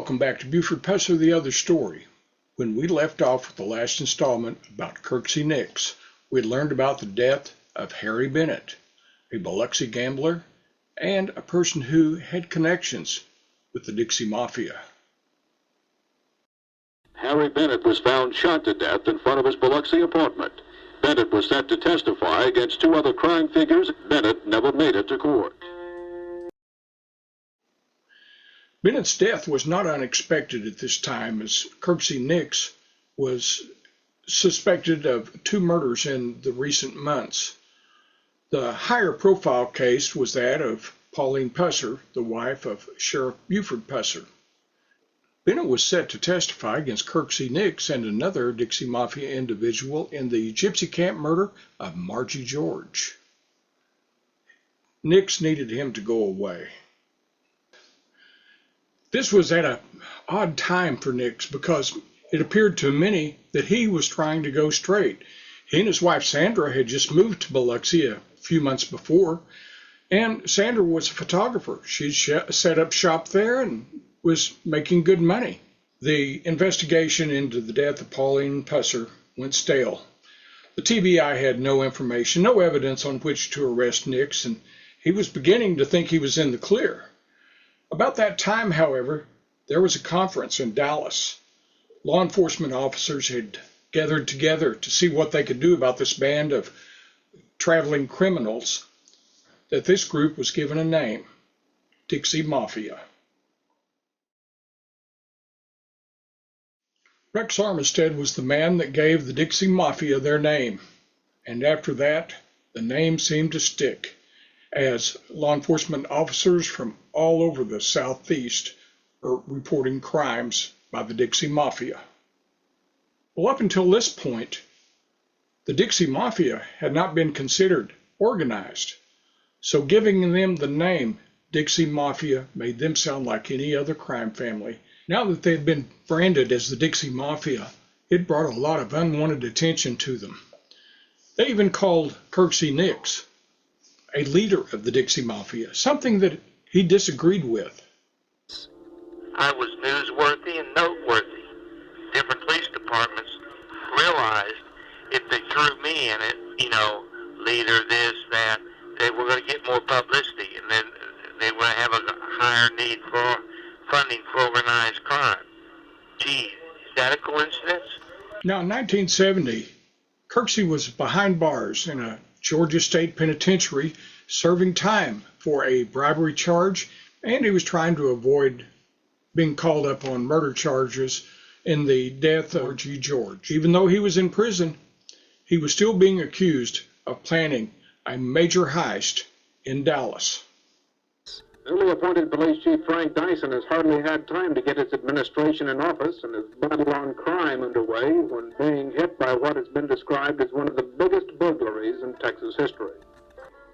Welcome back to Buford Pusser, the other story. When we left off with the last installment about Kirksey Nix, we had learned about the death of Harry Bennett, a Biloxi gambler and a person who had connections with the Dixie Mafia. Harry Bennett was found shot to death in front of his Biloxi apartment. Bennett was set to testify against two other crime figures. Bennett never made it to court. Bennett's death was not unexpected at this time, as Kirksey Nix was suspected of two murders in the recent months. The higher profile case was that of Pauline Pusser, the wife of Sheriff Buford Pusser. Bennett was set to testify against Kirksey Nix and another Dixie Mafia individual in the gypsy camp murder of Margie George. Nix needed him to go away. This was at an odd time for Nix because it appeared to many that he was trying to go straight. He and his wife Sandra had just moved to Biloxi a few months before, and Sandra was a photographer. She'd set up shop there and was making good money. The investigation into the death of Pauline Pusser went stale. The TBI had no information, no evidence on which to arrest Nix, and he was beginning to think he was in the clear. About that time, however, there was a conference in Dallas. Law enforcement officers had gathered together to see what they could do about this band of traveling criminals. That this group was given a name, Dixie Mafia. Rex Armistead was the man that gave the Dixie Mafia their name, and after that, the name seemed to stick, as law enforcement officers from all over the Southeast were reporting crimes by the Dixie Mafia. Well, up until this point, the Dixie Mafia had not been considered organized, so giving them the name Dixie Mafia made them sound like any other crime family. Now that they had been branded as the Dixie Mafia, it brought a lot of unwanted attention to them. They even called Kirksey Nix a leader of the Dixie Mafia, something that he disagreed with. I was newsworthy and noteworthy. Different police departments realized if they threw me in it, leader, this, that, they were going to get more publicity, and then they were going to have a higher need for funding for organized crime. Gee, is that a coincidence? Now, in 1970, Kirksey was behind bars in a Georgia State Penitentiary serving time for a bribery charge, and he was trying to avoid being called up on murder charges in the death of Margie George. Even though he was in prison, he was still being accused of planning a major heist in Dallas. Newly appointed Police Chief Frank Dyson has hardly had time to get his administration in office and his battle on crime underway when being hit by what has been described as one of the biggest burglaries in Texas history.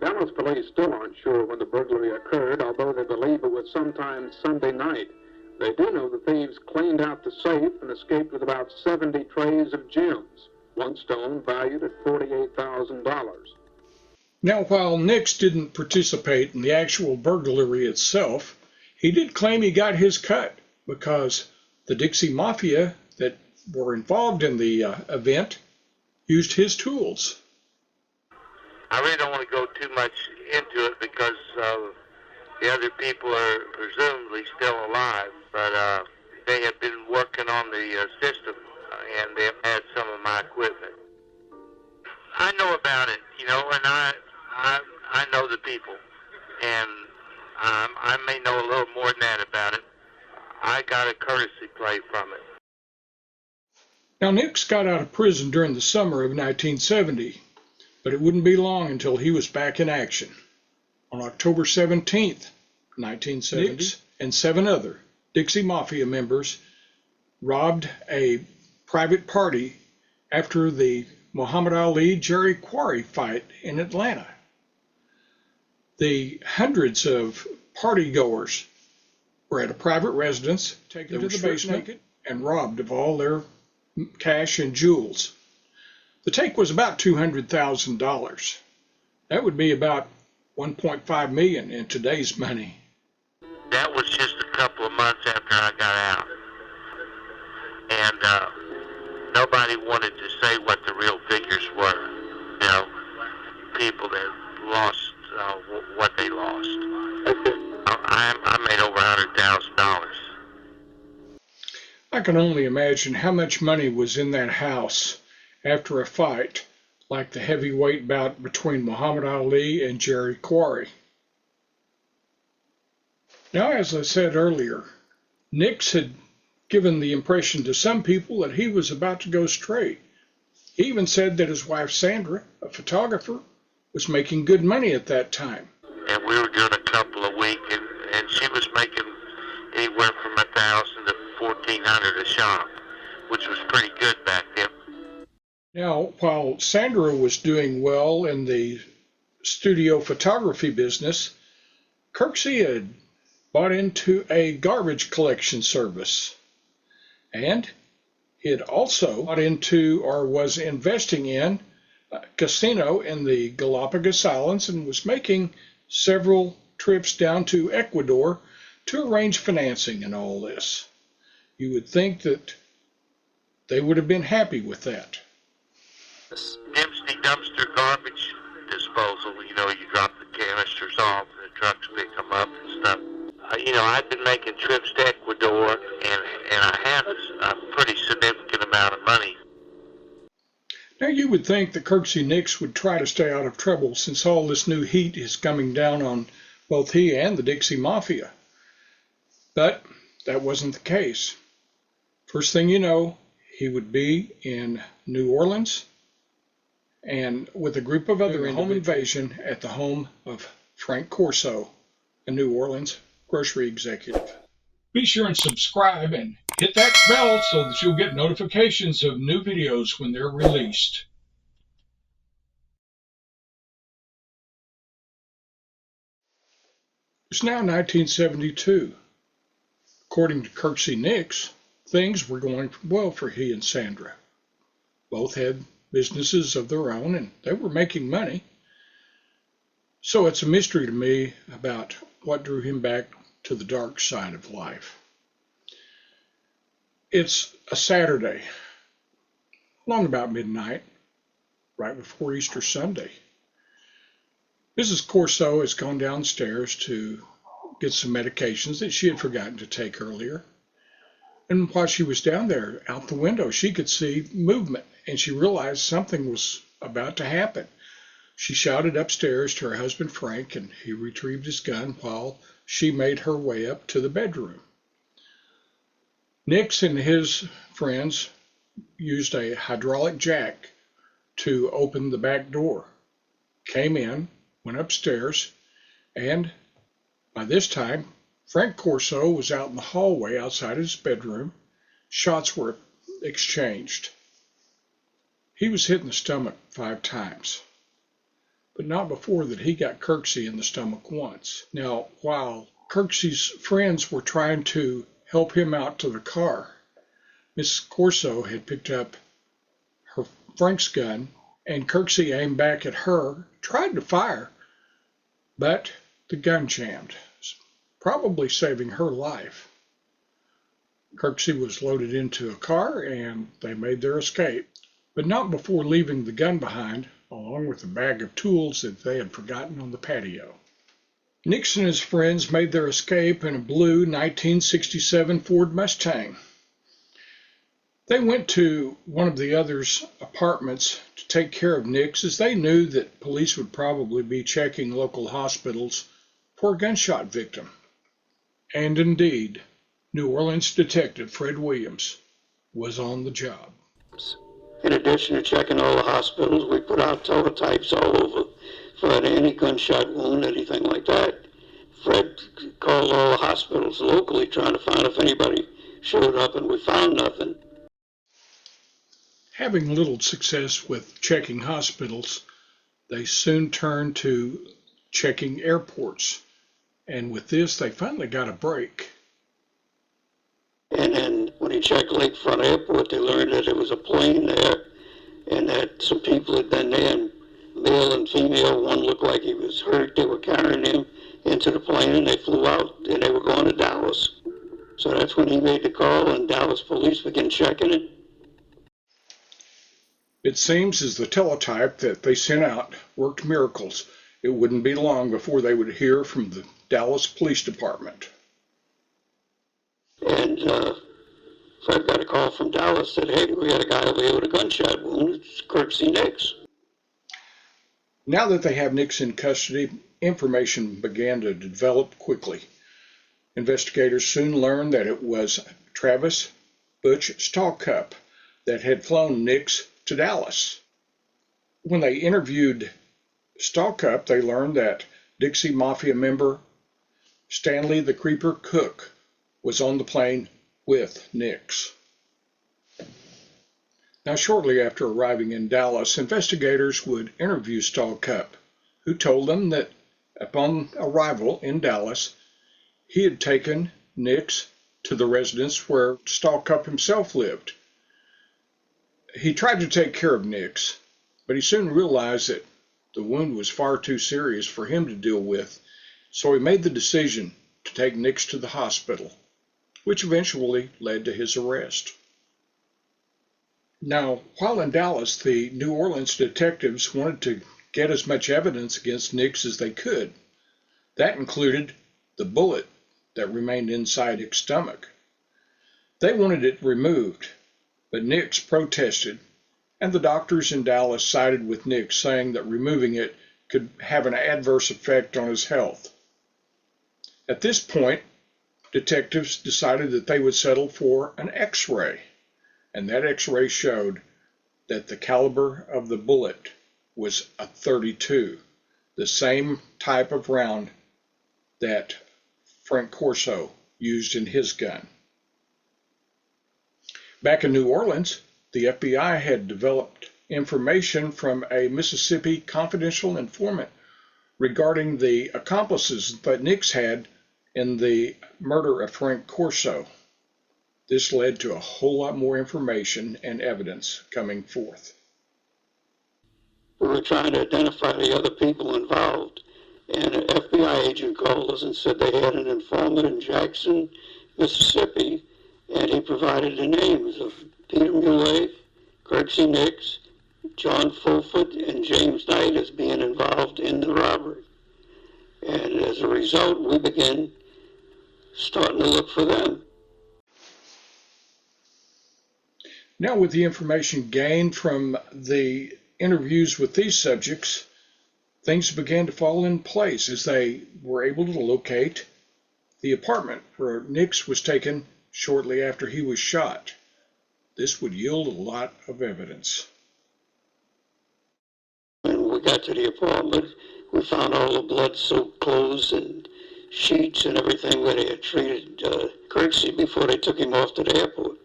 Dallas police still aren't sure when the burglary occurred, although they believe it was sometime Sunday night. They do know the thieves cleaned out the safe and escaped with about 70 trays of gems, one stone valued at $48,000. Now, while Nix didn't participate in the actual burglary itself, he did claim he got his cut because the Dixie Mafia that were involved in the event used his tools. I really don't want to go too much into it because the other people are presumably still alive, but they have been working on the system, and they've had some of my equipment. I know about it, and I know the people, and I may know a little more than that about it. I got a courtesy play from it. Now, Nix got out of prison during the summer of 1970, but it wouldn't be long until he was back in action. On October 17th, 1970, Nix and 7 other Dixie Mafia members robbed a private party after the Muhammad Ali-Jerry Quarry fight in Atlanta. The hundreds of partygoers were at a private residence, taken to the basement, and robbed of all their cash and jewels. The take was about $200,000. That would be about $1.5 million in today's money. That was just a couple of months after I got out. nobody wanted to say what the real figures were. You know, people that lost what they lost. I made over $100,000. I can only imagine how much money was in that house after a fight like the heavyweight bout between Muhammad Ali and Jerry Quarry. Now, as I said earlier, Nix had given the impression to some people that he was about to go straight. He even said that his wife Sandra, a photographer, was making good money at that time. And we were doing a couple a week, and she was making anywhere from $1,000 to $1,400 a shop, which was pretty good back then. Now, while Sandra was doing well in the studio photography business, Kirksey had bought into a garbage collection service. And he had also bought into or was investing in a casino in the Galapagos Islands and was making several trips down to Ecuador to arrange financing and all this. You would think that they would have been happy with that. Empty dumpster garbage disposal, you know, you drop the canisters off and the trucks pick them up and stuff. You know, I'd been making trips to Ecuador, and I had a pretty significant amount of money. Now, you would think that Kirksey Nix would try to stay out of trouble since all this new heat is coming down on both he and the Dixie Mafia. But that wasn't the case. First thing you know, he would be in New Orleans and with a group of other home invasion at the home of Frank Corso, a New Orleans grocery executive. Be sure and subscribe and hit that bell so that you'll get notifications of new videos when they're released. It's now 1972. According to Kirksey Nix, things were going well for he and Sandra. Both had businesses of their own and they were making money. So it's a mystery to me about what drew him back to the dark side of life. It's a Saturday, along about midnight, right before Easter Sunday. Mrs. Corso has gone downstairs to get some medications that she had forgotten to take earlier. And while she was down there, out the window, she could see movement, and she realized something was about to happen. She shouted upstairs to her husband Frank, and he retrieved his gun while she made her way up to the bedroom. Nix and his friends used a hydraulic jack to open the back door, came in, went upstairs, and by this time, Frank Corso was out in the hallway outside his bedroom. Shots were exchanged. He was hit in the stomach 5 times, but not before that he got Kirksey in the stomach once. Now, while Kirksey's friends were trying to help him out to the car, Mrs. Corso had picked up Frank's gun, and Kirksey aimed back at her, tried to fire, but the gun jammed, probably saving her life. Kirksey was loaded into a car and they made their escape, but not before leaving the gun behind, along with a bag of tools that they had forgotten on the patio. Nix and his friends made their escape in a blue 1967 Ford Mustang. They went to one of the others' apartments to take care of Nix, as they knew that police would probably be checking local hospitals for a gunshot victim. And indeed, New Orleans detective Fred Williams was on the job. In addition to checking all the hospitals, we put out teletypes all over for any gunshot wound, anything like that. Fred called all the hospitals locally trying to find if anybody showed up, and we found nothing. Having little success with checking hospitals, they soon turned to checking airports. And with this, they finally got a break. And then when he checked Lakefront Airport, they learned that there was a plane there and that some people had been there, male and female. One looked like he was hurt. They were carrying him into the plane and they flew out and they were going to Dallas. So that's when he made the call and Dallas police began checking it. It seems as the teletype that they sent out worked miracles. It wouldn't be long before they would hear from the Dallas Police Department. And Fred got a call from Dallas, said, hey, we had a guy over here with a gunshot wound. It's Kirksey Nix. Now that they have Nix in custody, information began to develop quickly. Investigators soon learned that it was Travis Butch Stallcup that had flown Nix to Dallas. When they interviewed Stallcup, they learned that Dixie Mafia member Stanley the Creeper Cook was on the plane with Nix. Now, shortly after arriving in Dallas, investigators would interview Stallcup, who told them that upon arrival in Dallas, he had taken Nix to the residence where Stallcup himself lived. He tried to take care of Nix, but he soon realized that the wound was far too serious for him to deal with, so he made the decision to take Nix to the hospital, which eventually led to his arrest. Now, while in Dallas, the New Orleans detectives wanted to get as much evidence against Nix as they could. That included the bullet that remained inside Nix's stomach. They wanted it removed, but Nix protested, and the doctors in Dallas sided with Nix, saying that removing it could have an adverse effect on his health. At this point, detectives decided that they would settle for an X-ray, and that X-ray showed that the caliber of the bullet was a .32, the same type of round that Frank Corso used in his gun. Back in New Orleans, the FBI had developed information from a Mississippi confidential informant regarding the accomplices that Nix had in the murder of Frank Corso. This led to a whole lot more information and evidence coming forth. We were trying to identify the other people involved, and an FBI agent called us and said they had an informant in Jackson, Mississippi, and he provided the names of Peter Muley, Kirksey Nix, John Fulford, and James Knight as being involved in the robbery. And as a result, we began starting to look for them. Now, with the information gained from the interviews with these subjects, things began to fall in place as they were able to locate the apartment where Nix was taken shortly after he was shot. This would yield a lot of evidence. When we got to the apartment, we found all the blood-soaked clothes and sheets and everything where they had treated Kirksey before they took him off to the airport.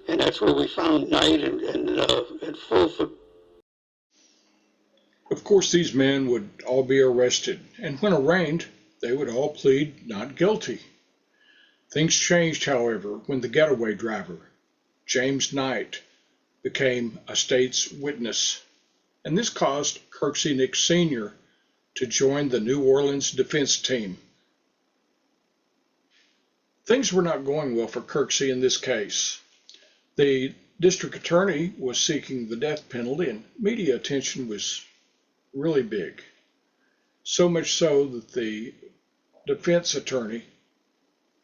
And that's where we found Knight and Fulford. Of course, these men would all be arrested, and when arraigned, they would all plead not guilty. Things changed, however, when the getaway driver, James Knight, became a state's witness, and this caused Kirksey Nix Sr. to join the New Orleans defense team. Things were not going well for Kirksey in this case. The district attorney was seeking the death penalty, and media attention was really big. So much so that the defense attorney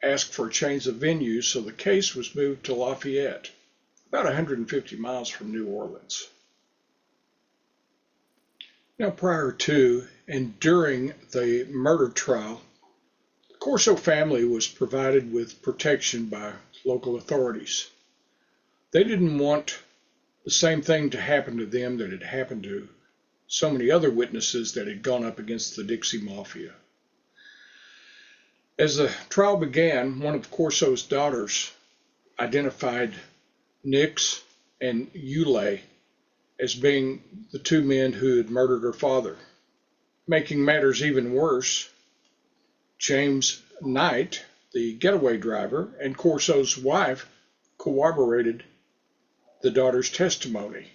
asked for a change of venue, so the case was moved to Lafayette, about 150 miles from New Orleans. Now, prior to and during the murder trial, the Corso family was provided with protection by local authorities. They didn't want the same thing to happen to them that had happened to so many other witnesses that had gone up against the Dixie Mafia. As the trial began, one of Corso's daughters identified Nix and Ulay as being the two men who had murdered her father. Making matters even worse, James Knight, the getaway driver, and Corso's wife corroborated the daughter's testimony.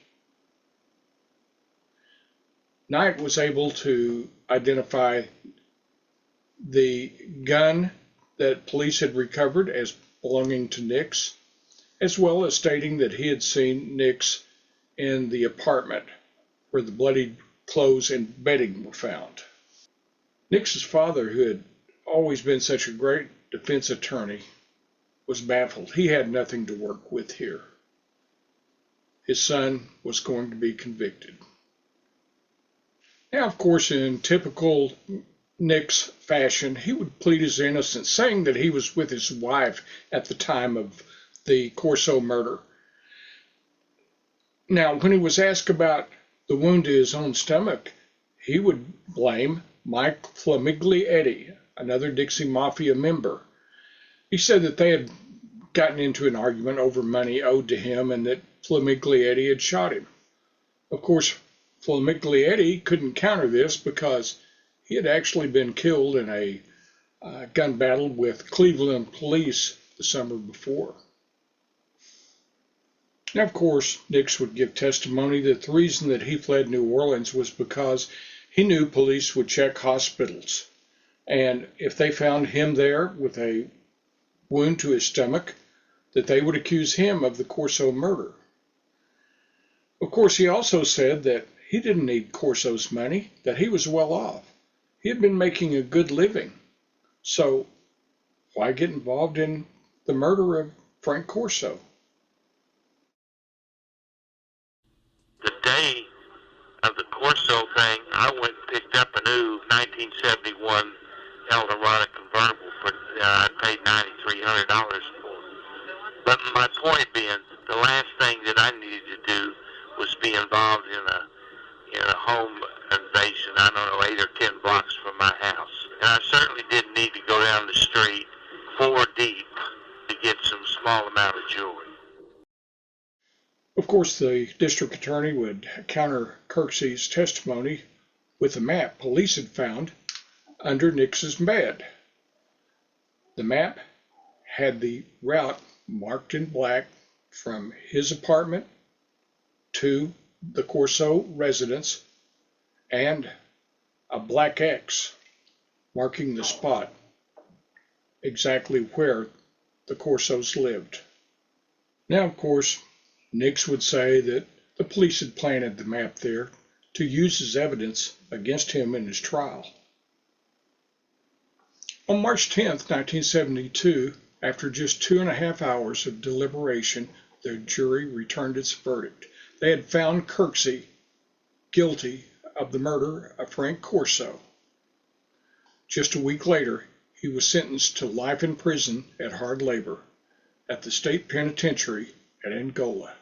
Knight was able to identify the gun that police had recovered as belonging to Nix, as well as stating that he had seen Nix in the apartment where the bloodied clothes and bedding were found. Nix's father, who had always been such a great defense attorney, was baffled. He had nothing to work with here. His son was going to be convicted. Now, of course, in typical Nix fashion, he would plead his innocence, saying that he was with his wife at the time of the Corso murder. Now, when he was asked about the wound to his own stomach, he would blame Mike Flamiglietti, another Dixie Mafia member. He said that they had gotten into an argument over money owed to him and that Flamiglietti had shot him. Of course, Flamiglietti couldn't counter this because he had actually been killed in a gun battle with Cleveland police the summer before. Now, of course, Nix would give testimony that the reason that he fled New Orleans was because he knew police would check hospitals. And if they found him there with a wound to his stomach, that they would accuse him of the Corso murder. Of course, he also said that he didn't need Corso's money, that he was well off. He had been making a good living. So why get involved in the murder of Frank Corso? The day of the Corso thing, I went and picked up a new 1971 Eldorado convertible for I paid $9,300 for. But my point being, the last thing that I needed to do was be involved in a home invasion, I don't know, 8 or 10 blocks from my house. And I certainly didn't need to go down the street 4 deep to get some small amount of jewelry. Of course, the district attorney would counter Kirksey's testimony with a map police had found under Nix's bed. The map had the route marked in black from his apartment to the Corso residence and a black X marking the spot exactly where the Corsos lived. Now, of course, Nix would say that the police had planted the map there to use as evidence against him in his trial. On March 10th, 1972, after just 2.5 hours of deliberation, the jury returned its verdict. They had found Kirksey guilty of the murder of Frank Corso. Just a week later, he was sentenced to life in prison at hard labor at the state penitentiary at Angola.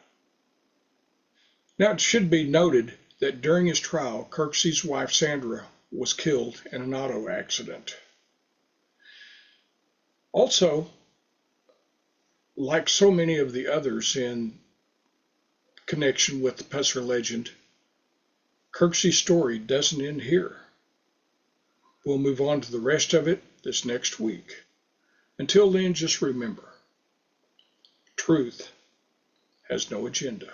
Now, it should be noted that during his trial, Kirksey's wife Sandra was killed in an auto accident. Also, like so many of the others in connection with the Pusser legend, Kirksey's story doesn't end here. We'll move on to the rest of it this next week. Until then, just remember, truth has no agenda.